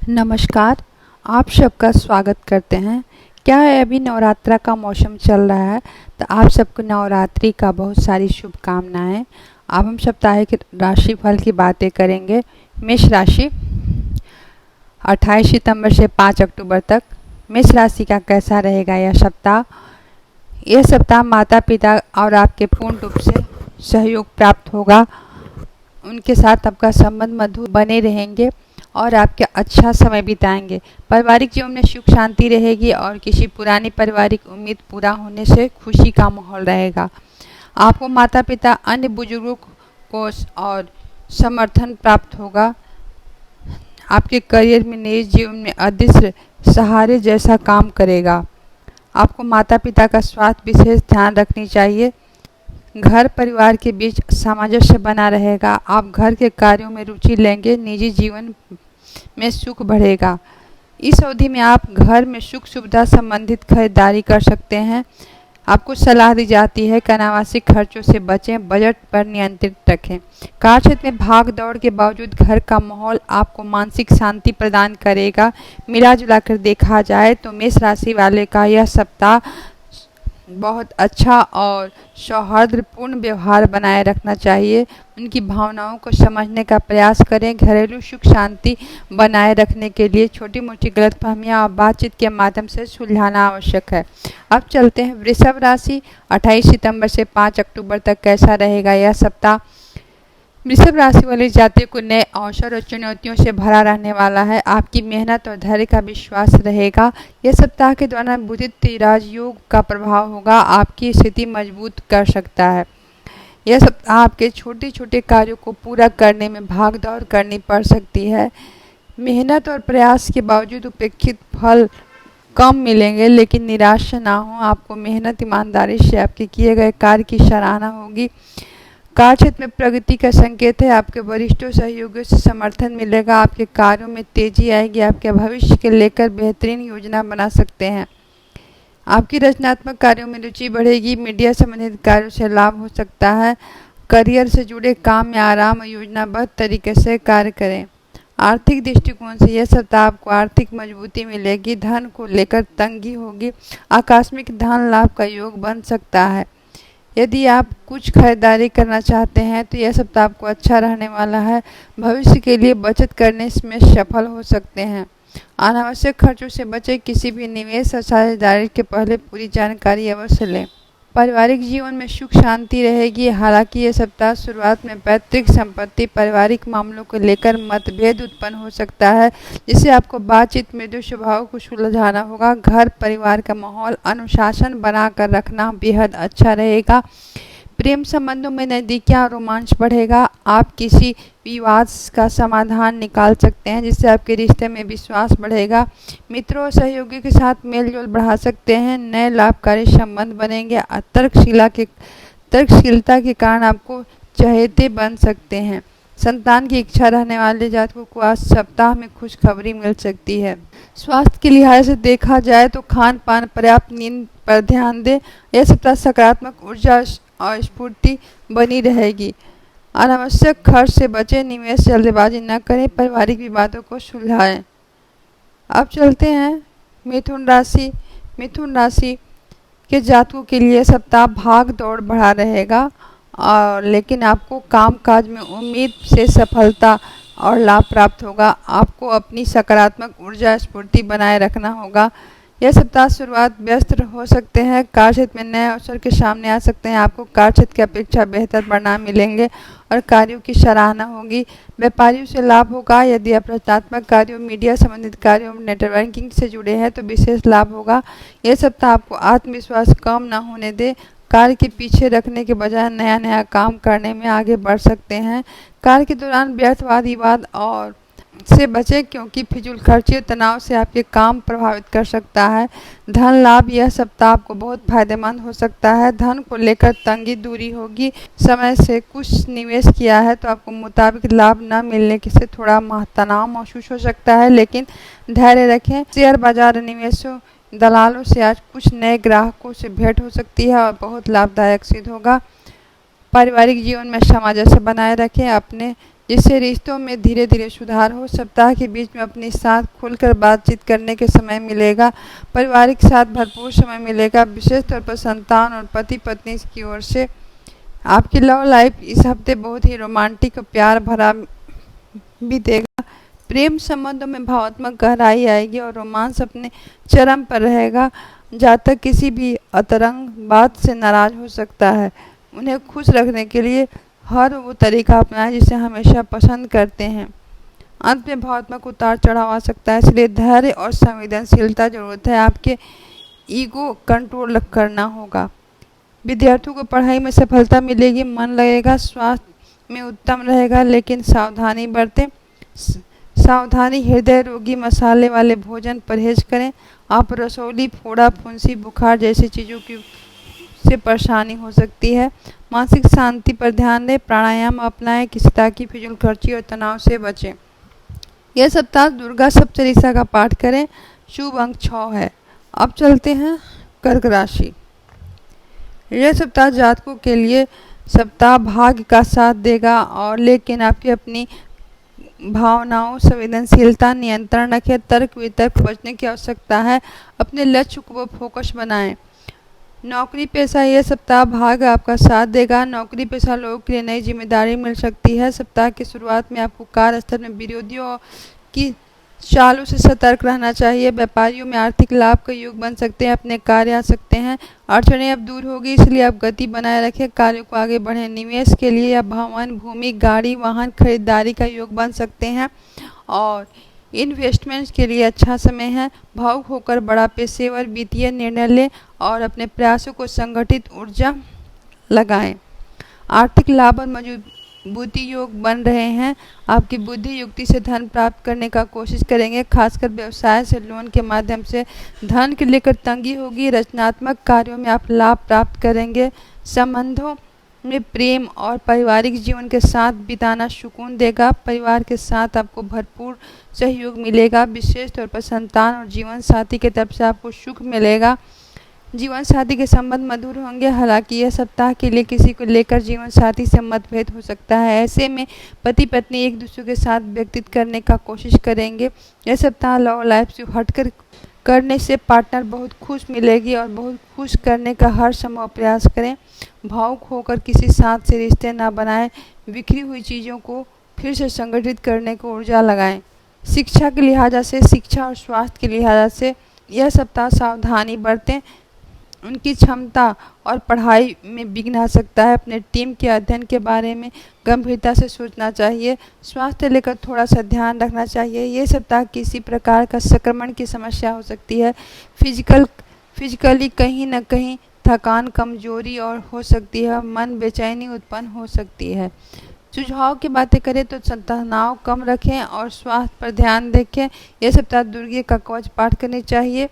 नमस्कार। आप सबका स्वागत करते हैं। क्या है, अभी नवरात्रा का मौसम चल रहा है, तो आप सबको नवरात्रि का बहुत सारी शुभकामनाएं। अब हम साप्ताहिक राशिफल की बातें करेंगे। मेष राशि 28 सितंबर से 5 अक्टूबर तक मेष राशि का कैसा रहेगा यह सप्ताह। यह सप्ताह माता पिता और आपके पूर्ण रूप से सहयोग प्राप्त होगा। उनके साथ आपका संबंध मधुर बने रहेंगे और आपके अच्छा समय बिताएंगे। पारिवारिक जीवन में सुख शांति रहेगी और किसी पुरानी पारिवारिक उम्मीद पूरा होने से खुशी का माहौल रहेगा। आपको माता पिता अन्य बुजुर्गों को और समर्थन प्राप्त होगा। आपके करियर में निजी जीवन में अदृश्य सहारे जैसा काम करेगा। आपको माता पिता का स्वास्थ्य विशेष ध्यान रखनी चाहिए। घर परिवार के बीच सामंजस्य बना रहेगा। आप घर के कार्यों में रुचि लेंगे। निजी जीवन में सुख बढ़ेगा। इस अवधि में आप घर में सुख सुविधा संबंधित खरीदारी कर सकते हैं। आपको सलाह दी जाती है कि अनावश्यक खर्चों से बचें, बजट पर नियंत्रित रखें। कार्य क्षेत्र में भाग दौड़ के बावजूद घर का माहौल आपको मानसिक शांति प्रदान करेगा। मिला जुला कर देखा जाए तो मेष राशि वाले का यह सप्ताह बहुत अच्छा और सौहार्दपूर्ण व्यवहार बनाए रखना चाहिए। उनकी भावनाओं को समझने का प्रयास करें। घरेलू सुख शांति बनाए रखने के लिए छोटी मोटी गलतफहमियां और बातचीत के माध्यम से सुलझाना आवश्यक है। अब चलते हैं वृषभ राशि 28 सितंबर से 5 अक्टूबर तक कैसा रहेगा यह सप्ताह। वृषभ राशि वाले जातियों को नए अवसर और चुनौतियों से भरा रहने वाला है। आपकी मेहनत और धैर्य का विश्वास रहेगा। यह सप्ताह के दौरान बुधित राजयोग का प्रभाव होगा। आपकी स्थिति मजबूत कर सकता है। यह सप्ताह आपके छोटे छोटे कार्यों को पूरा करने में भाग दौड़ करनी पड़ सकती है। मेहनत और प्रयास के बावजूद उपेक्षित फल कम मिलेंगे, लेकिन निराश ना हो। आपको मेहनत ईमानदारी से आपके किए गए कार्य की सराहना होगी। कार्य क्षेत्र में प्रगति का संकेत है। आपके वरिष्ठों सहयोगियों से समर्थन मिलेगा। आपके कार्यों में तेजी आएगी। आपके भविष्य के लेकर बेहतरीन योजना बना सकते हैं। आपकी रचनात्मक कार्यों में रुचि बढ़ेगी। मीडिया संबंधित कार्यों से लाभ हो सकता है। करियर से जुड़े काम में आराम और योजनाबद्ध तरीके से कार्य करें। आर्थिक दृष्टिकोण से यह सप्ताह आपको आर्थिक मजबूती मिलेगी। धन को लेकर तंगी होगी। आकस्मिक धन लाभ का योग बन सकता है। यदि आप कुछ खरीदारी करना चाहते हैं तो यह सप्ताह आपको अच्छा रहने वाला है। भविष्य के लिए बचत करने में सफल हो सकते हैं। अनावश्यक खर्चों से बचें। किसी भी निवेश और साझेदारी के पहले पूरी जानकारी अवश्य लें। पारिवारिक जीवन में सुख शांति रहेगी। हालांकि यह सप्ताह शुरुआत में पैतृक संपत्ति, पारिवारिक मामलों को लेकर मतभेद उत्पन्न हो सकता है, जिससे आपको बातचीत में मृदु स्वभाव को सुलझाना होगा। घर परिवार का माहौल अनुशासन बनाकर रखना बेहद अच्छा रहेगा। प्रेम संबंधों में नज़दीकियां और रोमांच बढ़ेगा। आप किसी विवाद का समाधान निकाल सकते हैं, जिससे आपके रिश्ते में विश्वास बढ़ेगा। मित्रों और सहयोगियों के साथ मेलजोल बढ़ा सकते हैं। नए लाभकारी संबंध बनेंगे। तर्कशीलता के कारण आपको चहेते बन सकते हैं। संतान की इच्छा रहने वाले जातकों को आज सप्ताह में खुशखबरी मिल सकती है। स्वास्थ्य के लिहाज से देखा जाए तो खान पान, पर्याप्त नींद पर ध्यान दें। यह सप्ताह सकारात्मक ऊर्जा और स्फूर्ति बनी रहेगी। अनावश्यक खर्च से बचें। निवेश जल्दबाजी न करें। पारिवारिक विवादों को सुलझाएं। अब चलते हैं मिथुन राशि। मिथुन राशि के जातकों के लिए सप्ताह भाग दौड़ बढ़ा रहेगा, और लेकिन आपको कामकाज में उम्मीद से सफलता और लाभ प्राप्त होगा। आपको अपनी सकारात्मक ऊर्जा स्फूर्ति बनाए रखना होगा। यह सप्ताह शुरुआत व्यस्त हो सकते हैं। कार्य क्षेत्र में नए अवसर के सामने आ सकते हैं। आपको कार्य क्षेत्र की अपेक्षा बेहतर परिणाम मिलेंगे और कार्यों की सराहना होगी। व्यापारियों से लाभ होगा। यदि आप रचनात्मक कार्यों, मीडिया संबंधित कार्यों, नेटवर्किंग से जुड़े हैं तो विशेष लाभ होगा। यह सप्ताह आपको आत्मविश्वास कम न होने दे। कार्य के पीछे रखने के बजाय नया नया काम करने में आगे बढ़ सकते हैं। कार्य के दौरान व्यर्थ वाद विवाद और से बचें, क्योंकि फिजूल खर्ची और तनाव से आपके काम प्रभावित कर सकता है। धन लाभ यह सप्ताह आपको बहुत फायदेमंद हो सकता है। धन को लेकर तंगी दूरी होगी। समय से कुछ निवेश किया है तो आपको मुताबिक लाभ न मिलने से थोड़ा तनाव महसूस हो सकता है, लेकिन धैर्य रखें। शेयर बाजार निवेशों दलालों से आज कुछ नए ग्राहकों से भेंट हो सकती है और बहुत लाभदायक सिद्ध होगा। पारिवारिक जीवन में सामंजस्य बनाए रखें। अपने जिससे रिश्तों में धीरे धीरे सुधार हो। सप्ताह के बीच में अपने साथ खुलकर बातचीत करने के समय मिलेगा। पारिवारिक साथ भरपूर समय मिलेगा, विशेष तौर पर संतान और पति पत्नी की ओर से। आपकी लव लाइफ इस हफ्ते बहुत ही रोमांटिक और प्यार भरा बीतेगा। प्रेम संबंधों में भावनात्मक गहराई आएगी और रोमांस अपने चरम पर रहेगा। जातक किसी भी अतरंग बात से नाराज हो सकता है। उन्हें खुश रखने के लिए हर वो तरीका अपनाएं जिसे हमेशा पसंद करते हैं। अंत में भावनात्मक उतार चढ़ाव आ सकता है, इसलिए धैर्य और संवेदनशीलता जरूरत है। आपके ईगो कंट्रोल करना होगा। विद्यार्थियों को पढ़ाई में सफलता मिलेगी, मन लगेगा, स्वास्थ्य में उत्तम रहेगा, लेकिन सावधानी बरतें। सावधानी, हृदय रोगी मसाले वाले भोजन परहेज करें। आप रसौली, फोड़ा, फुंसी, बुखार जैसी चीज़ों की से परेशानी हो सकती है। मानसिक शांति पर ध्यान दें, प्राणायाम अपनाएं, किसी तरह की फिजूल खर्ची और तनाव से बचें। यह सप्ताह दुर्गा सप्तशतीसा का पाठ करें। शुभ अंक 6 है। अब चलते हैं कर्क राशि। यह सप्ताह जातकों के लिए सप्ताह भाग्य का साथ देगा और लेकिन आपकी अपनी भावनाओं, संवेदनशीलता नियंत्रण रखें। तर्क वितर्क बचने की आवश्यकता है। अपने लक्ष्य को फोकस बनाएं। नौकरी पेशा, यह सप्ताह भाग्य आपका साथ देगा। नौकरी पेशा लोगों के लिए नई जिम्मेदारी मिल सकती है। सप्ताह की शुरुआत में आपको कार्यस्थल में विरोधियों की चालों से सतर्क रहना चाहिए। व्यापारियों में आर्थिक लाभ का योग बन सकते हैं, अपने कार्य आ सकते हैं। अड़चनें अब दूर होगी, इसलिए आप गति बनाए रखें, कार्यों को आगे बढ़ें। निवेश के लिए या भवन, भूमि, गाड़ी, वाहन खरीदारी का योग बन सकते हैं और इन्वेस्टमेंट्स के लिए अच्छा समय है। भावुक होकर बड़ा पेशेवर वित्तीय निर्णय लें और अपने प्रयासों को संगठित ऊर्जा लगाएं। आर्थिक लाभ और मजबूती योग बन रहे हैं। आपकी बुद्धि युक्ति से धन प्राप्त करने का कोशिश करेंगे, खासकर व्यवसाय से लोन के माध्यम से धन के लेकर तंगी होगी। रचनात्मक कार्यों में आप लाभ प्राप्त करेंगे। संबंधों में प्रेम और पारिवारिक जीवन के साथ बिताना सुकून देगा। परिवार के साथ आपको भरपूर सहयोग मिलेगा, विशेष तौर पर संतान और जीवन साथी की तरफ से आपको सुख मिलेगा। जीवन साथी के संबंध मधुर होंगे। हालांकि यह सप्ताह के लिए किसी को लेकर जीवन साथी से मतभेद हो सकता है। ऐसे में पति पत्नी एक दूसरे के साथ व्यतीत करने का कोशिश करेंगे। यह सप्ताह लव लाइफ से हटकर करने से पार्टनर बहुत खुश मिलेगी और बहुत खुश करने का हर संभव प्रयास करें। भावुक होकर किसी साथ से रिश्ते न बनाएं। बिखरी हुई चीज़ों को फिर से संगठित करने को ऊर्जा लगाएं। शिक्षा के लिहाजा से, शिक्षा और स्वास्थ्य के लिहाजा से यह सप्ताह सावधानी बरतें। उनकी क्षमता और पढ़ाई में विघ्न आ सकता है। अपने टीम के अध्ययन के बारे में गंभीरता से सोचना चाहिए। स्वास्थ्य लेकर थोड़ा सा ध्यान रखना चाहिए। ये सप्ताह किसी प्रकार का संक्रमण की समस्या हो सकती है। फिजिकली कहीं न कहीं थकान, कमजोरी और हो सकती है। मन बेचैनी उत्पन्न हो सकती है। सुझाव की बातें करें तो तनाव कम रखें और स्वास्थ्य पर ध्यान देखें। यह सप्ताह दुर्गे का कवच पाठ करनी चाहिए।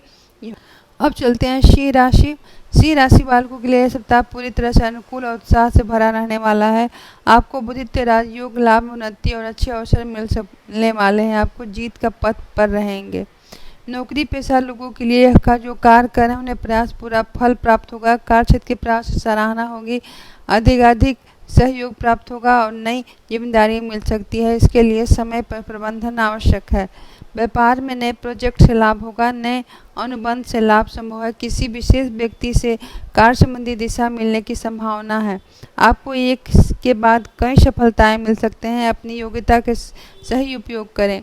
अब चलते हैं सिंह राशि। सिंह राशि वालों के लिए यह सप्ताह पूरी तरह से अनुकूल और उत्साह से भरा रहने वाला है। आपको बुद्धित्व, राजयोग, लाभ, उन्नति और अच्छे अवसर मिलने वाले हैं। आपको जीत का पथ पर रहेंगे। नौकरी पेशा लोगों के लिए का जो कार्य करें उन्हें प्रयास पूरा फल प्राप्त होगा। कार्य क्षेत्र के प्रयास से सराहना होगी। अधिक सहयोग प्राप्त होगा और नई जिम्मेदारी मिल सकती है। इसके लिए समय पर प्रबंधन आवश्यक है। व्यापार में नए प्रोजेक्ट से लाभ होगा। नए अनुबंध से लाभ संभव है। किसी विशेष व्यक्ति से कार्य संबंधी दिशा मिलने की संभावना है। आपको एक के बाद कई सफलताएं मिल सकते हैं। अपनी योग्यता के सही उपयोग करें।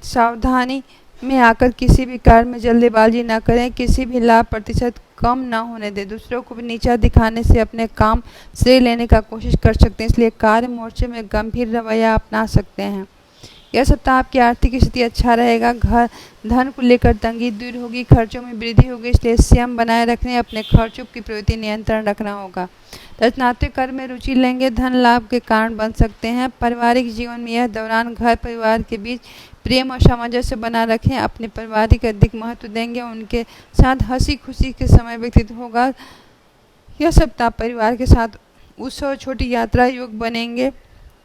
सावधानी में आकर किसी भी कार्य में जल्दबाजी न करें। किसी भी लाभ प्रतिशत कम न होने दें। दूसरों को भी नीचा दिखाने से अपने काम श्रेय लेने का कोशिश कर सकते हैं, इसलिए कार्य मोर्चे में गंभीर रवैया अपना सकते हैं। यह सप्ताह आपकी आर्थिक स्थिति अच्छा रहेगा। घर धन को लेकर तंगी दूर होगी। खर्चों में वृद्धि होगी, इसलिए संयम बनाए रखने, अपने खर्चों की प्रवृत्ति नियंत्रण रखना होगा। रचनात्मक कार्य में रुचि लेंगे, धन लाभ के कारण बन सकते हैं। पारिवारिक जीवन में यह दौरान घर परिवार के बीच प्रेम और सामंजस्य बना रखें। अपने परिवार को अधिक महत्व देंगे। उनके साथ हंसी खुशी के समय व्यतीत होगा। यह सप्ताह परिवार के साथ उत्सव, छोटी यात्रा योग बनेंगे।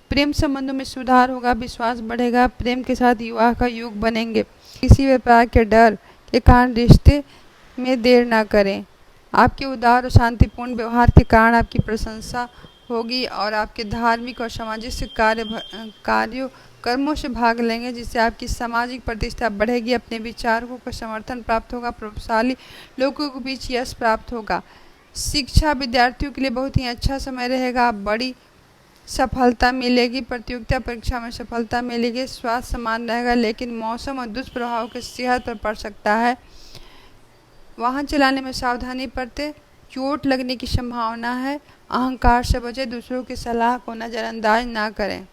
प्रेम संबंधों में सुधार होगा, विश्वास बढ़ेगा। प्रेम के साथ विवाह का योग बनेंगे। किसी व्यापार के डर के कारण रिश्ते में देर ना करें। आपके उदार और शांतिपूर्ण व्यवहार के कारण आपकी प्रशंसा होगी और आपके धार्मिक और सामाजिक कार्यों कर्मों से भाग लेंगे, जिससे आपकी सामाजिक प्रतिष्ठा बढ़ेगी। अपने विचारों का समर्थन प्राप्त होगा, प्रभावशाली लोगों के बीच यश प्राप्त होगा। शिक्षा विद्यार्थियों के लिए बहुत ही अच्छा समय रहेगा। बड़ी सफलता मिलेगी, प्रतियोगिता परीक्षा में सफलता मिलेगी। स्वास्थ्य समान रहेगा, लेकिन मौसम और दुष्प्रभाव के सेहत पर पड़ सकता है। वाहन चलाने में सावधानी बरतें, चोट लगने की संभावना है। अहंकार से बचें, दूसरों की सलाह को नज़रअंदाज ना करें।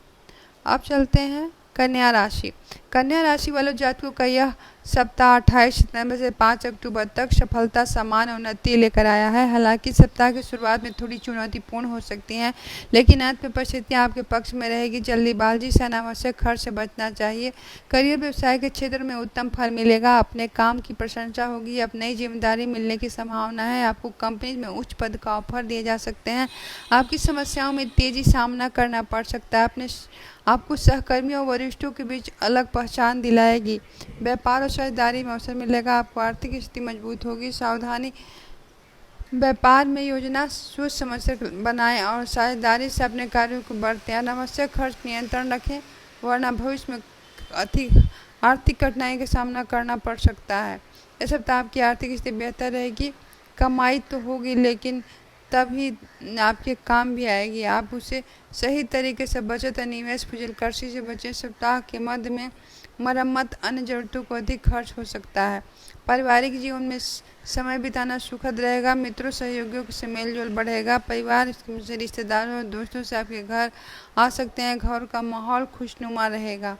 अब चलते हैं कन्या राशि। कन्या राशि वालों जातकों का यह सप्ताह 28 सितंबर से 5 अक्टूबर तक सफलता, सम्मान और उन्नति लेकर आया है। हालांकि सप्ताह की शुरुआत में थोड़ी चुनौतीपूर्ण हो सकती हैं, लेकिन अंत में परिस्थितियां आपके पक्ष में रहेगी। जल्दीबाजी से अनावश्यक खर्च से बचना चाहिए। करियर व्यवसाय के क्षेत्र में उत्तम फल मिलेगा। अपने काम की प्रशंसा होगी। अब नई जिम्मेदारी मिलने की संभावना है। आपको कंपनी में उच्च पद का ऑफर दिए जा सकते हैं। आपकी समस्याओं में तेजी सामना करना पड़ सकता है। आपको सहकर्मियों और वरिष्ठों के बीच अलग पहचान दिलाएगी। व्यापार और साझेदारी में अवसर मिलेगा। आपको आर्थिक स्थिति मजबूत होगी। सावधानी, व्यापार में योजना सोच समझ कर बनाएं और साझेदारी से अपने कार्यों को बढ़ते। अनावश्यक खर्च नियंत्रण रखें, वरना भविष्य में अधिक आर्थिक कठिनाई का सामना करना पड़ सकता है। इस सप्ताह आपकी आर्थिक स्थिति बेहतर रहेगी। कमाई तो होगी, लेकिन तभी आपके काम भी आएगी। आप उसे सही तरीके से बचत और निवेश फजूल खर्ची से बचें। सप्ताह के मध्य में मरम्मत, अन्य जरूरतों को अधिक खर्च हो सकता है। पारिवारिक जीवन में समय बिताना सुखद रहेगा। मित्रों सहयोगियों से मेल जोल बढ़ेगा। परिवार से रिश्तेदारों और दोस्तों से आपके घर आ सकते हैं। घर का माहौल खुशनुमा रहेगा।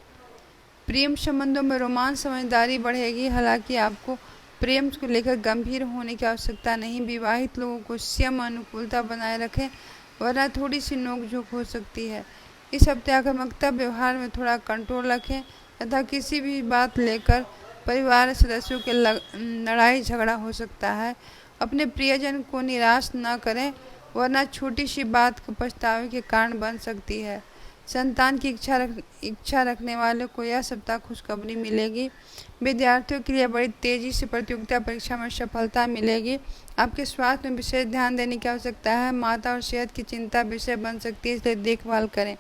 प्रेम संबंधों में रोमांस, समझदारी बढ़ेगी। हालांकि आपको प्रेम को लेकर गंभीर होने की आवश्यकता नहीं। विवाहित लोगों को संयम अनुकूलता बनाए रखें, वरना थोड़ी सी नोकझोंक हो सकती है। इस हफ्ते आक्रामकता व्यवहार में थोड़ा कंट्रोल रखें तथा किसी भी बात लेकर परिवार सदस्यों के लड़ाई झगड़ा हो सकता है। अपने प्रियजन को निराश न करें, वरना छोटी सी बात को पछतावे के कारण बन सकती है। संतान की इच्छा रखने वालों को यह सप्ताह खुशखबरी मिलेगी। विद्यार्थियों के लिए बड़ी तेजी से प्रतियोगिता परीक्षा में सफलता मिलेगी। आपके स्वास्थ्य में विशेष ध्यान देने की आवश्यकता है। माता और सेहत की चिंता विषय बन सकती है, इसलिए देखभाल करें।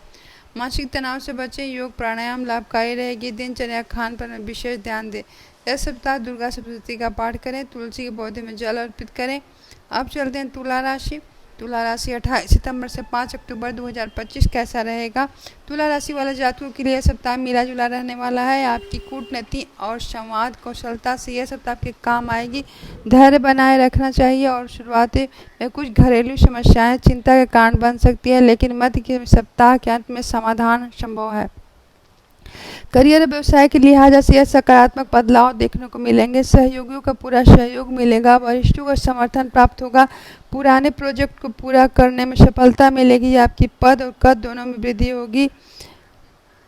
मानसिक तनाव से बचें, योग प्राणायाम लाभकारी रहेगी। दिनचर्या खान पान में विशेष ध्यान दें। यह सप्ताह दुर्गा सप्तशती का पाठ करें, तुलसी के पौधे में जल अर्पित करें। अब चलते हैं तुला राशि। तुला राशि 28 सितंबर से 5 अक्टूबर 2025 कैसा रहेगा। तुला राशि वाले जातकों के लिए यह सप्ताह मिला जुला रहने वाला है। आपकी कूटनीति और संवाद कौशलता से यह सप्ताह आपके काम आएगी। धैर्य बनाए रखना चाहिए और शुरुआती में कुछ घरेलू समस्याएं चिंता के कारण बन सकती है, लेकिन मध्य के सप्ताह के अंत में समाधान संभव है। करियर व्यवसाय के लिहाज से यह सकारात्मक बदलाव देखने को मिलेंगे। सहयोगियों का पूरा सहयोग मिलेगा। वरिष्ठों का समर्थन प्राप्त होगा। पुराने प्रोजेक्ट को पूरा करने में सफलता मिलेगी। आपकी पद और कद दोनों में वृद्धि होगी।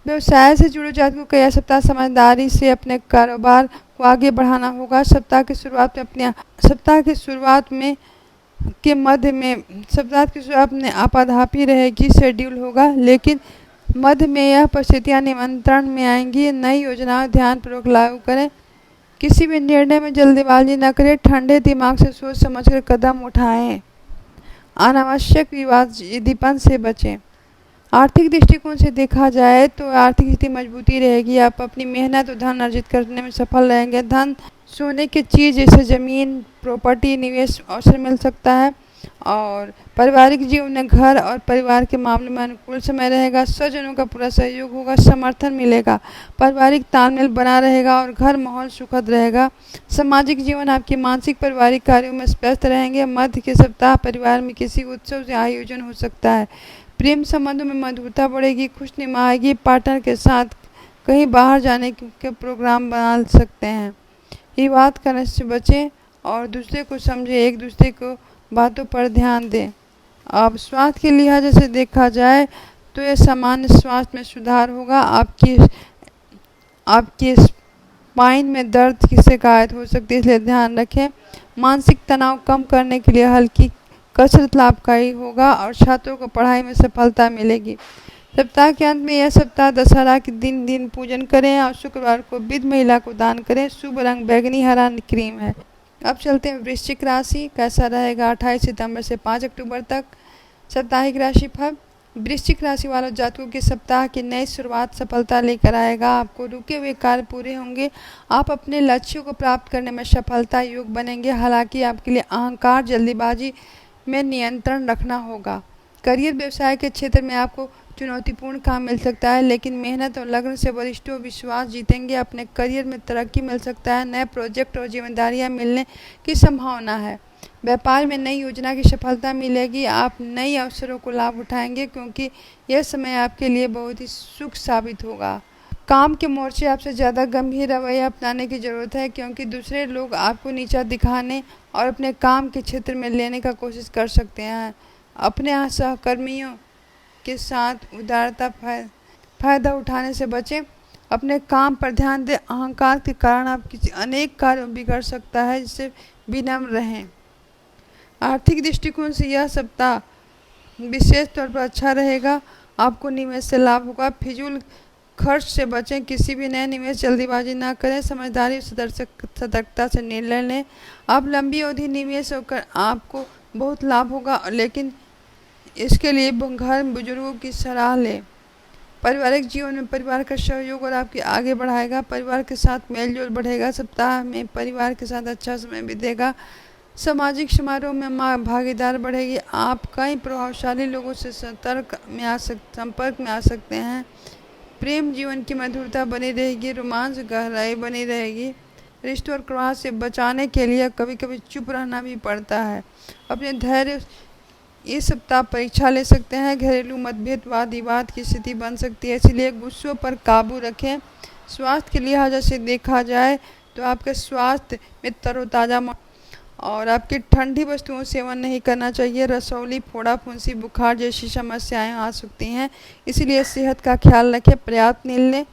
व्यवसाय से जुड़े जातकों को यह सप्ताह समझदारी से अपने कारोबार को आगे बढ़ाना होगा। सप्ताह की शुरुआत में आपाधापी रहेगी, शेड्यूल होगा, लेकिन मध्य में यह परिस्थितियाँ नियंत्रण में आएंगी। नई योजनाएं ध्यानपूर्वक लागू करें। किसी भी निर्णय में जल्दबाजी न करें। ठंडे दिमाग से सोच समझकर कदम उठाएं। अनावश्यक विवादीपन से बचें। आर्थिक दृष्टिकोण से देखा जाए तो आर्थिक स्थिति मजबूती रहेगी। आप अपनी मेहनत और धन अर्जित करने में सफल रहेंगे। धन, सोने की चीज़ जैसे ज़मीन, प्रॉपर्टी, निवेश अवसर मिल सकता है। और पारिवारिक जीवन में घर और परिवार के मामले में अनुकूल समय रहेगा। स्वजनों का पूरा सहयोग होगा, समर्थन मिलेगा। पारिवारिक तालमेल बना रहेगा और घर माहौल सुखद रहेगा। सामाजिक जीवन, आपके मानसिक पारिवारिक कार्यों में व्यस्त रहेंगे। मध्य के सप्ताह परिवार में किसी उत्सव से आयोजन हो सकता है। प्रेम संबंधों में मधुरता बढ़ेगी, खुशनुमा आएगी। पार्टनर के साथ कहीं बाहर जाने के प्रोग्राम बना सकते हैं। विवाद करने से बचें और दूसरे को समझें। एक दूसरे को बातों पर ध्यान दें। अब स्वास्थ्य के लिहाज से देखा जाए तो यह सामान्य स्वास्थ्य में सुधार होगा। आपकी स्पाइन में दर्द की शिकायत हो सकती है, इसलिए ध्यान रखें। मानसिक तनाव कम करने के लिए हल्की कसरत लाभकारी होगा और छात्रों को पढ़ाई में सफलता मिलेगी। सप्ताह के अंत में यह सप्ताह दशहरा के दिन पूजन करें और शुक्रवार को वृद्ध महिला को दान करें। शुभ रंग बैगनी हरा क्रीम है। अब चलते हैं वृश्चिक राशि कैसा रहेगा 28 सितंबर से 5 अक्टूबर तक। साप्ताहिक राशिफल। वृश्चिक राशि वालों जातकों के सप्ताह की नई शुरुआत सफलता लेकर आएगा। आपको रुके हुए कार्य पूरे होंगे। आप अपने लक्ष्यों को प्राप्त करने में सफलता योग बनेंगे। हालांकि आपके लिए अहंकार जल्दीबाजी में नियंत्रण रखना होगा। करियर व्यवसाय के क्षेत्र में आपको चुनौतीपूर्ण काम मिल सकता है, लेकिन मेहनत और लगन से वरिष्ठों विश्वास जीतेंगे। अपने करियर में तरक्की मिल सकता है। नए प्रोजेक्ट और जिम्मेदारियां मिलने की संभावना है। व्यापार में नई योजना की सफलता मिलेगी। आप नए अवसरों को लाभ उठाएंगे, क्योंकि यह समय आपके लिए बहुत ही सुख साबित होगा। काम के मोर्चे आपसे ज़्यादा गंभीर रवैया अपनाने की ज़रूरत है, क्योंकि दूसरे लोग आपको नीचा दिखाने और अपने काम के क्षेत्र में लेने का कोशिश कर सकते हैं। अपने सहकर्मियों के साथ उदारता फायदा उठाने से बचें। अपने काम पर ध्यान दें। अहंकार के कारण आप किसी अनेक कार्यों में बिगड़ सकता है, जिससे विनम्र रहें। आर्थिक दृष्टिकोण से यह सप्ताह विशेष तौर पर अच्छा रहेगा। आपको निवेश से लाभ होगा। फिजूल खर्च से बचें। किसी भी नए निवेश जल्दीबाजी ना करें। समझदारी और सतर्कता से निर्णय लें। आप लंबी अवधि निवेश होकर आपको बहुत लाभ होगा, लेकिन इसके लिए घर बुजुर्गों की सलाह लें। पारिवारिक जीवन में परिवार का सहयोग और आपके आगे बढ़ाएगा। परिवार के साथ मेलजोल बढ़ेगा। सप्ताह में परिवार के साथ अच्छा समय बीतेगा। सामाजिक समारोह में भागीदार बढ़ेगी। आप कई प्रभावशाली लोगों से संपर्क में आ सकते हैं। प्रेम जीवन की मधुरता बनी रहेगी। रोमांस गहराई बनी रहेगी। रिश्तों और क्रोध से बचाने के लिए कभी कभी चुप रहना भी पड़ता है। अपने धैर्य इस सप्ताह परीक्षा ले सकते हैं। घरेलू मतभेद वाद विवाद की स्थिति बन सकती है, इसलिए गुस्सों पर काबू रखें। स्वास्थ्य के लिहाज से देखा जाए तो आपके स्वास्थ्य में तरोताज़ा और आपकी ठंडी वस्तुओं सेवन नहीं करना चाहिए। रसौली फोड़ा फुंसी बुखार जैसी समस्याएं आ सकती हैं, इसलिए सेहत का ख्याल रखें। पर्याप्त नींद लें।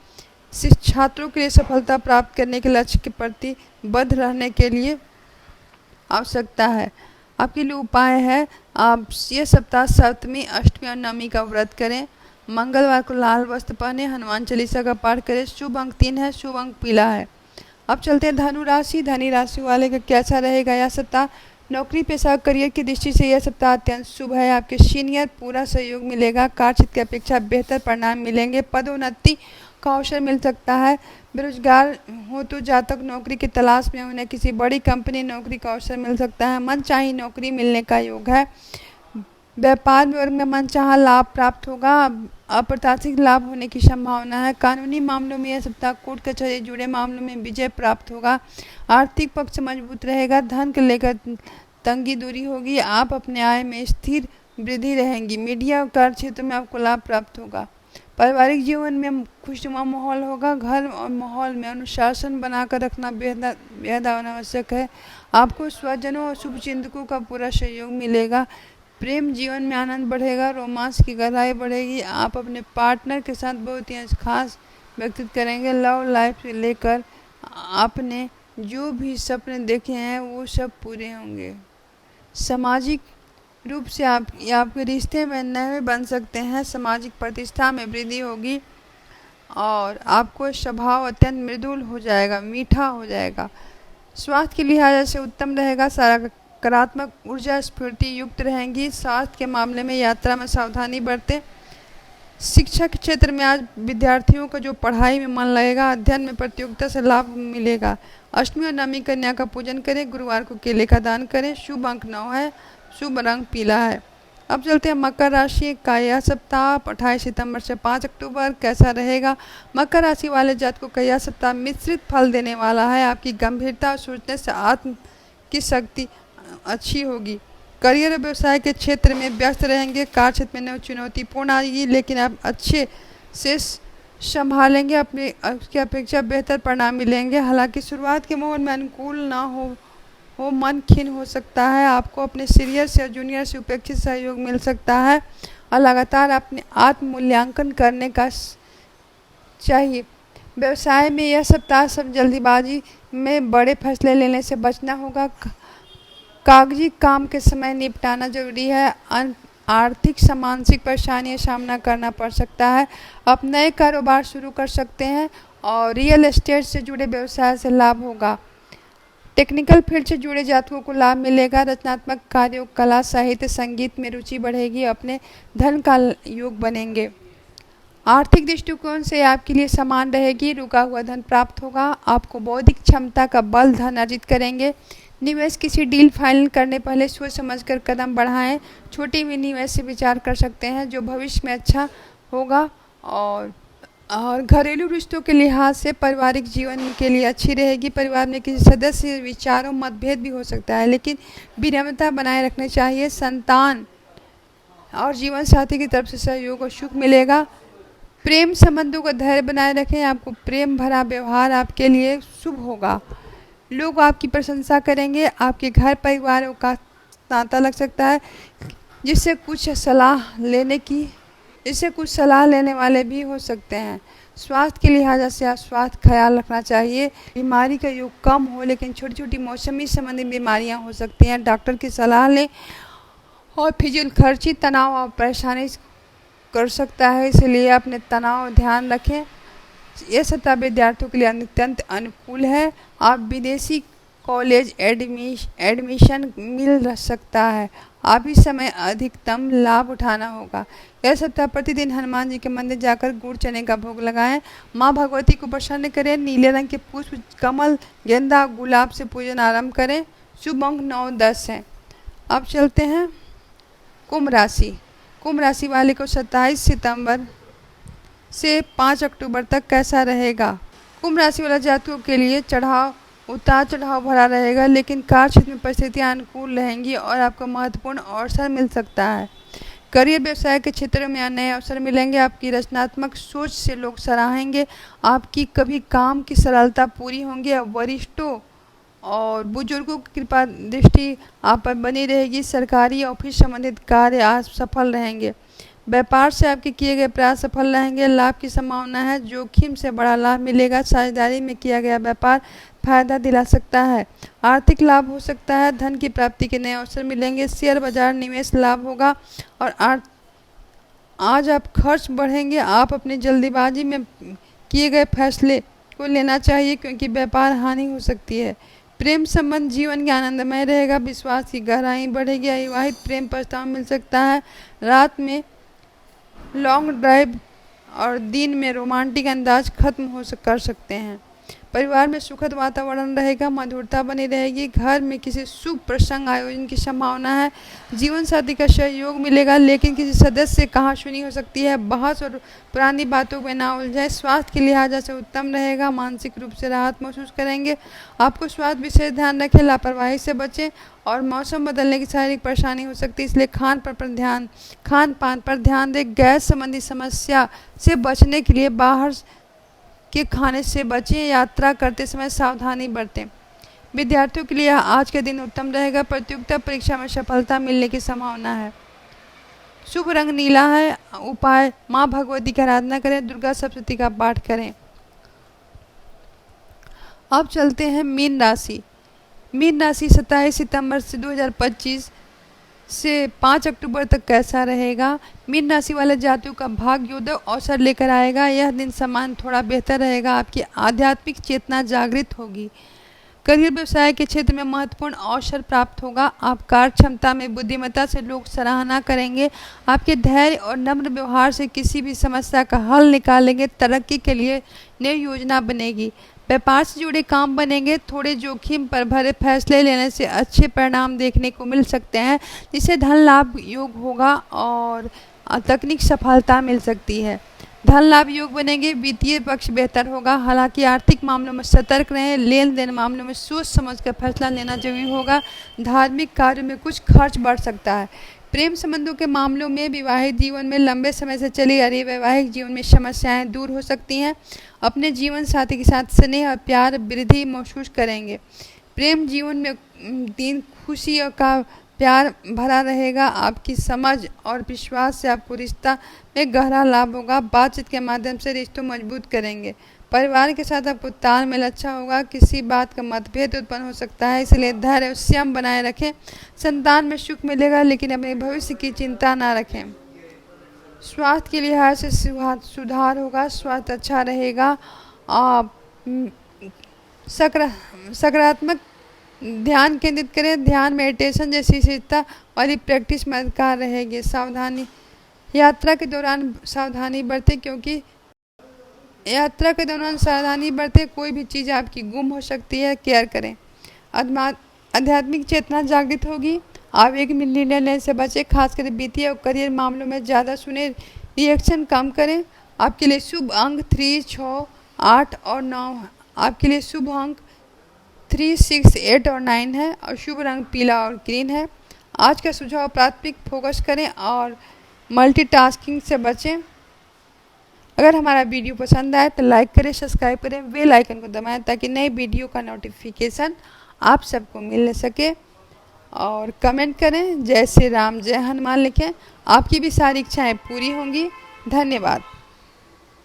छात्रों के लिए सफलता प्राप्त करने के लक्ष्य के प्रति बद्ध रहने के लिए आवश्यकता है। आपके लिए उपाय है, आप ये सप्ताह सप्तमी अष्टमी और नवमी का व्रत करें। मंगलवार को लाल वस्त्र पहने। हनुमान चालीसा का पाठ करें। शुभ अंक 3 है। शुभ अंक पीला है। अब चलते हैं धनु राशि। धनु राशि वाले का कैसा रहेगा यह सप्ताह। नौकरी पेशा करियर की दृष्टि से यह सप्ताह अत्यंत शुभ है। आपके सीनियर पूरा सहयोग मिलेगा। कार्यक्षेत्र की अपेक्षा बेहतर परिणाम मिलेंगे। पदोन्नति का अवसर मिल सकता है। बेरोजगार हो तो जातक नौकरी की तलाश में उन्हें किसी बड़ी कंपनी नौकरी का अवसर मिल सकता है। मनचाही नौकरी मिलने का योग है। व्यापार वर्ग में मनचाहा लाभ प्राप्त होगा। अप्रत्याशित लाभ होने की संभावना है। कानूनी मामलों में यह सप्ताह कोर्ट कचहरी जुड़े मामलों में विजय प्राप्त होगा। आर्थिक पक्ष मजबूत रहेगा। धन को लेकर तंगी दूरी होगी। आप अपने आय में स्थिर वृद्धि रहेंगी। मीडिया और कार्य क्षेत्र में आपको लाभ प्राप्त होगा। पारिवारिक जीवन में खुशनुमा माहौल होगा। घर और माहौल में अनुशासन बनाकर रखना बेहद आवश्यक है। आपको स्वजनों और शुभचिंतकों का पूरा सहयोग मिलेगा। प्रेम जीवन में आनंद बढ़ेगा। रोमांस की गहराई बढ़ेगी। आप अपने पार्टनर के साथ बहुत ही खास व्यतीत करेंगे। लव लाइफ से लेकर आपने जो भी सपने देखे हैं वो सब पूरे होंगे। सामाजिक रूप से आपके रिश्ते में नए बन सकते हैं। सामाजिक प्रतिष्ठा में वृद्धि होगी और आपको स्वभाव अत्यंत मृदुल हो जाएगा, मीठा हो जाएगा। स्वास्थ्य के लिहाज से उत्तम रहेगा। सकारात्मक ऊर्जा स्फूर्ति युक्त रहेंगी। स्वास्थ्य के मामले में यात्रा में सावधानी बरतें। शिक्षा के क्षेत्र में आज विद्यार्थियों का जो पढ़ाई में मन लगेगा। अध्ययन में प्रतियोगिता से लाभ मिलेगा। अष्टमी और नवमी कन्या का पूजन करें। गुरुवार को केले का दान करें। शुभ अंक 9 है। शुभ रंग पीला है। अब चलते हैं मकर राशि का यह सप्ताह 28 सितंबर से 5 अक्टूबर कैसा रहेगा। मकर राशि वाले जातकों का यह सप्ताह मिश्रित फल देने वाला है। आपकी गंभीरता और सोचने से आत्म की शक्ति अच्छी होगी। करियर और व्यवसाय के क्षेत्र में व्यस्त रहेंगे। कार्य क्षेत्र में चुनौतीपूर्ण आएगी, लेकिन आप अच्छे से संभालेंगे। अपने उसकी अपेक्षा बेहतर परिणाम मिलेंगे। हालांकि शुरुआत के माहौल में अनुकूल ना हो मन खिन्न हो सकता है। आपको अपने सीनियर से और जूनियर से उपेक्षित सहयोग मिल सकता है और लगातार अपने आत्म मूल्यांकन करने का चाहिए। व्यवसाय में यह सप्ताह सब जल्दीबाजी में बड़े फैसले लेने से बचना होगा। कागजी काम के समय निपटाना जरूरी है। आर्थिक सामाजिक परेशानियों का सामना करना पड़ सकता है। आप नए कारोबार शुरू कर सकते हैं और रियल एस्टेट से जुड़े व्यवसाय से लाभ होगा। टेक्निकल फील्ड से जुड़े जातकों को लाभ मिलेगा। रचनात्मक कार्यों, कला, साहित्य, संगीत में रुचि बढ़ेगी। अपने धन का योग बनेंगे। आर्थिक दृष्टिकोण से आपके लिए समान रहेगी। रुका हुआ धन प्राप्त होगा। आपको बौद्धिक क्षमता का बल धन अर्जित करेंगे। निवेश किसी डील फाइनल करने पहले सोच समझकर कदम बढ़ाएं। छोटे भी निवेश से विचार कर सकते हैं जो भविष्य में अच्छा होगा। और घरेलू रिश्तों के लिहाज से पारिवारिक जीवन के लिए अच्छी रहेगी। परिवार में किसी सदस्य से विचारों मतभेद भी हो सकता है, लेकिन विनम्रता बनाए रखनी चाहिए। संतान और जीवन साथी की तरफ से सहयोग और सुख मिलेगा। प्रेम संबंधों का धैर्य बनाए रखें। आपको प्रेम भरा व्यवहार आपके लिए शुभ होगा। लोग आपकी प्रशंसा करेंगे। आपके घर परिवारों का नाता लग सकता है, जिससे कुछ सलाह लेने वाले भी हो सकते हैं। स्वास्थ्य के लिहाज से आप स्वास्थ्य ख्याल रखना चाहिए। बीमारी का योग कम हो, लेकिन छोटी छोटी मौसमी संबंधी बीमारियां हो सकती हैं। डॉक्टर की सलाह लें। और फिजूल खर्ची तनाव और परेशानी कर सकता है, इसलिए अपने तनाव ध्यान रखें। यह सप्ताह विद्यार्थियों के लिए अत्यंत अनुकूल है। आप विदेशी कॉलेज एडमिशन मिल सकता है। आप इस समय अधिकतम लाभ उठाना होगा। यह सप्ताह प्रतिदिन हनुमान जी के मंदिर जाकर गुड़ चने का भोग लगाएं। माँ भगवती को प्रसन्न करें। नीले रंग के पुष्प, कमल, गेंदा, गुलाब से पूजन आरंभ करें। शुभ अंक 9-10 है। अब चलते हैं कुंभ राशि। कुंभ राशि वाले को 27 सितंबर से 5 अक्टूबर तक कैसा रहेगा। कुंभ राशि वाला जातकों के लिए उतार चढ़ाव भरा रहेगा, लेकिन कार्य क्षेत्र में परिस्थितियां अनुकूल रहेंगी और आपको महत्वपूर्ण अवसर मिल सकता है। करियर व्यवसाय के क्षेत्र में नए अवसर मिलेंगे। आपकी रचनात्मक सोच से लोग सराहेंगे। आपकी कभी काम की सरलता पूरी होंगी। और वरिष्ठों और बुजुर्गों की कृपा दृष्टि आप पर बनी रहेगी। सरकारी ऑफिस संबंधित कार्य आज सफल रहेंगे। व्यापार से आपके किए गए प्रयास सफल रहेंगे। लाभ की संभावना है। जोखिम से बड़ा लाभ मिलेगा। साझेदारी में किया गया व्यापार फायदा दिला सकता है। आर्थिक लाभ हो सकता है। धन की प्राप्ति के नए अवसर मिलेंगे। शेयर बाजार निवेश लाभ होगा। और आज आप खर्च बढ़ेंगे। आप अपनी जल्दीबाजी में किए गए फैसले को लेना चाहिए, क्योंकि व्यापार हानि हो सकती है। प्रेम संबंध जीवन के आनंदमय रहेगा। विश्वास की गहराई बढ़ेगी। अविवाहित प्रेम प्रस्ताव मिल सकता है। रात में लॉन्ग ड्राइव और दिन में रोमांटिक अंदाज खत्म कर सकते हैं। परिवार में सुखद वातावरण रहेगा। मधुरता बनी रहेगी। घर में किसी शुभ प्रसंग आयोजन की संभावना है। जीवन साथी का सहयोग मिलेगा, लेकिन किसी सदस्य से कहासुनी हो सकती है। बहस और पुरानी बातों में ना उलझाएं। स्वास्थ्य के लिहाज से उत्तम रहेगा। मानसिक रूप से राहत महसूस करेंगे। आपको स्वास्थ्य विशेष ध्यान रखें। लापरवाही से बचें। और मौसम बदलने की शारीरिक परेशानी हो सकती है, इसलिए खान पान पर ध्यान दें। गैस संबंधी समस्या से बचने के लिए बाहर के खाने से बचें। यात्रा करते समय सावधानी बरतें। विद्यार्थियों के लिए आज का दिन उत्तम रहेगा। प्रतियोगिता परीक्षा में सफलता मिलने की संभावना है। शुभ रंग नीला है। उपाय माँ भगवती की आराधना करें। दुर्गा सप्तशती का पाठ करें। अब चलते हैं मीन राशि। मीन राशि 27 सितंबर से 2025 से 5 अक्टूबर तक कैसा रहेगा। मीन राशि वाले जातकों का भाग्योदय अवसर लेकर आएगा। यह दिन समान थोड़ा बेहतर रहेगा। आपकी आध्यात्मिक चेतना जागृत होगी। करियर व्यवसाय के क्षेत्र में महत्वपूर्ण अवसर प्राप्त होगा। आप कार्य क्षमता में बुद्धिमत्ता से लोग सराहना करेंगे। आपके धैर्य और नम्र व्यवहार से किसी भी समस्या का हल निकालेंगे। तरक्की के लिए नई योजना बनेगी। व्यापार से जुड़े काम बनेंगे। थोड़े जोखिम पर भरे फैसले लेने से अच्छे परिणाम देखने को मिल सकते हैं, जिससे धन लाभ योग होगा और तकनीक सफलता मिल सकती है। धन लाभ योग बनेंगे। वित्तीय पक्ष बेहतर होगा। हालांकि आर्थिक मामलों में सतर्क रहें। लेन देन मामलों में सोच समझ कर फैसला लेना जरूरी होगा। धार्मिक कार्यों में कुछ खर्च बढ़ सकता है। प्रेम संबंधों के मामलों में विवाहित जीवन में लंबे समय से चली आ रही वैवाहिक जीवन में समस्याएं दूर हो सकती हैं। अपने जीवन साथी के साथ स्नेह और प्यार वृद्धि महसूस करेंगे। प्रेम जीवन में दिन खुशी का प्यार भरा रहेगा। आपकी समझ और विश्वास से आपको रिश्ता में गहरा लाभ होगा। बातचीत के माध्यम से रिश्तों मजबूत करेंगे। परिवार के साथ आपको तालमेल अच्छा होगा। किसी बात का मतभेद उत्पन्न हो सकता है, इसलिए धैर्य और संयम बनाए रखें। संतान में सुख मिलेगा, लेकिन अपने भविष्य की चिंता ना रखें। स्वास्थ्य के लिहाज से सुधार होगा। स्वास्थ्य अच्छा रहेगा। आप सकारात्मक ध्यान केंद्रित करें। ध्यान मेडिटेशन जैसी शिष्टता वाली प्रैक्टिस मददगार रहेगी। सावधानी, यात्रा के दौरान सावधानी बरतें, क्योंकि यात्रा के दौरान सावधानी बरतें, कोई भी चीज़ आपकी गुम हो सकती है। केयर करें। आध्यात्मिक चेतना जागृत होगी। आवेग में निर्णय लेने से बचें, खासकर वित्तीय और करियर मामलों में ज़्यादा सुने, रिएक्शन कम करें। आपके लिए शुभ अंक 3, 6, 8 और 9। आपके लिए शुभ अंक 3, 6, 8 और 9 है और शुभ रंग पीला और ग्रीन है। आज का सुझाव, प्राथमिक फोकस करें और मल्टीटास्किंग से बचें। अगर हमारा वीडियो पसंद आए तो लाइक करें, सब्सक्राइब करें, बेल आइकन को दबाएं ताकि नई वीडियो का नोटिफिकेशन आप सबको मिल सके। और कमेंट करें, जय श्री राम, जय हनुमान लिखें। आपकी भी सारी इच्छाएं पूरी होंगी। धन्यवाद।